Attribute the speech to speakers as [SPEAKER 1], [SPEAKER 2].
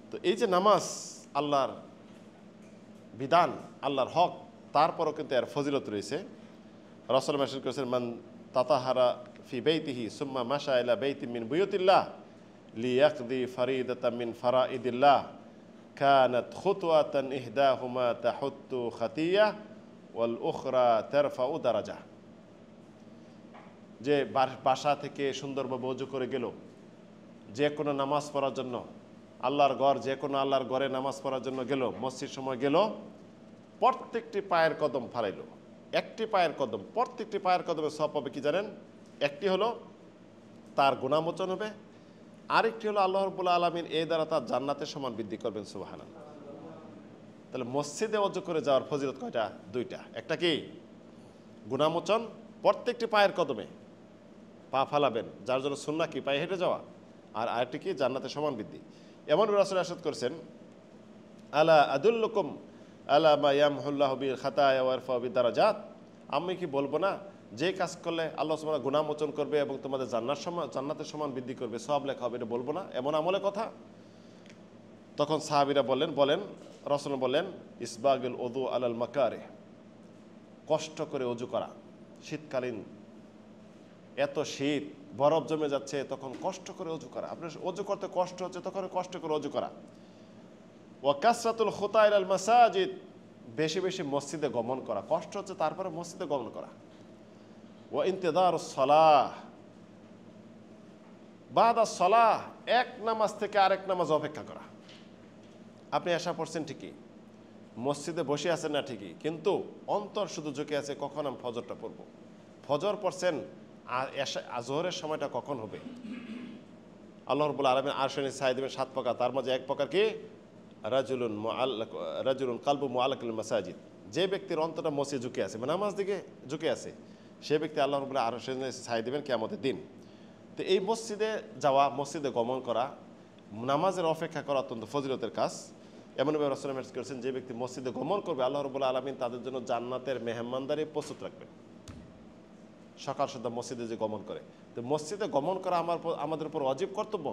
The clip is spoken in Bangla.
[SPEAKER 1] তো এই যে নামাজ আল্লাহর বিধান, আল্লাহর হক, তারপরও কিন্তু এর ফজিলত রয়েছে। রাসূল মেনশন করেছেন, মান তাতাহারা ফি বাইতিহি সুম্মা মাশা ইলা বাইতিন মিন বুয়ুতিল্লাহ লিয়াকদি ফারিদাতাম মিন ফারাইদিল্লাহ কানাত খুতওয়াতান ইহদাহুমা তাহুত্তু খাতিয়া ওয়াল উখরা তারফাউ দারাজা। যে বাসা থেকে সুন্দরভাবে ওযু করে গেল যে কোনো নামাজ পড়ার জন্য, আল্লাহর ঘর, যে কোনো আল্লাহর ঘরে নামাজ পড়ার জন্য গেল, মসজিদ সময় গেল, প্রত্যেকটি পায়ের কদম ফালাইল, একটি পায়ের কদম, প্রত্যেকটি পায়ের কদমে সওয়াব পাবে কি জানেন? একটি হলো তার গুনাহমোচন হবে, আরেকটি হলো আল্লাহ রাব্বুল আলামিন এই দ্বারা তার জান্নাতের সমান বৃদ্ধি করবেন। সুবহানাল্লাহ। তাহলে মসজিদে ওযু করে যাওয়ার ফজিলত কয়টা? দুইটা। একটা কি? গুনাহমোচন, প্রত্যেকটি পায়ের কদমে পা ফালাবেন, যার জন্য সুন্নাহ কি? পায়ে হেঁটে যাওয়া। আর আরেকটি কি? জান্নাতের সমান বৃদ্ধি। এমন রাসূল ইরশাদ করেছেন, আলা আদুল্লুকুম আলা মা ইয়ামহুল্লাহু বিল খাতায়া ওয়া ইয়ারফাউ বিদ দারাজাত। আমি কি বলবো না যে কাজ করলে আল্লাহ সুবহানাহু গুনাহ মোচন করবে এবং তোমাদের জান্নাতের সমান বৃদ্ধি করবে, সওয়াব লেখা হবে, এটা বলবো না? এমন আমলের কথা। তখন সাহাবীরা বলেন, রাসূল বলেন, ইসবাগুল উযু আলাল মাকারিহ, কষ্ট করে ওযু করা। শীতকালীন এত শীত, বরফ জমে যাচ্ছে, তখন কষ্ট করে ওযু করা। আপনার ওযু করতে কষ্ট হচ্ছে, তখন কষ্ট করে ওযু করা। ওয়া কাসরাতুল খুতা ইলাল মাসাজিদ, বেশি বেশি মসজিদে গমন করা। কষ্ট হচ্ছে, তারপরে মসজিদে গমন করা। ওয়া ইন্তিযারুস সালাহ বাদাস সালাহ, এক নামাজ থেকে আরেক নামাজ অপেক্ষা করা। আপনি এশা পড়ছেন ঠিকই, মসজিদে বসে আছেন না ঠিকই, কিন্তু অন্তর শুধু ঝুঁকে আছে কখন আমি ফজরটা পড়ব। ফজর পড়ছেন, আর জোহরের সময়টা কখন হবে? আল্লাহ রাব্বুল আলামিন আরশের নিচে ছায়া দিবেন 7 প্রকার, তার মাঝে এক প্রকার কি? রাজুলুন কালবু মুআল্লাকুল মাসাজিদ, যে ব্যক্তির অন্তরটা মসজিদে ঝুঁকে আছে, মানে নামাজ দিকে ঝুঁকে আছে, সে ব্যক্তি আল্লাহ রাব্বুল আরশের নিচে ছায়া দিবেন কিয়ামতের দিন। তো এই মসজিদে যাওয়া, মসজিদে গমন করা, নামাজের অপেক্ষা করা অত্যন্ত ফজিলতের কাজ। এমনভাবে রাসূল মেনশন করেছেন, যে ব্যক্তি মসজিদে গমন করবে আল্লাহ রাব্বুল আলামিন তাদের জন্য জান্নাতের মেহমানদারি প্রস্তুত রাখবেন। সকাল সন্ধ্যা মসজিদে যে গমন করে, তো মসজিদে গমন করা আমাদের উপর ওয়াজিব কর্তব্য।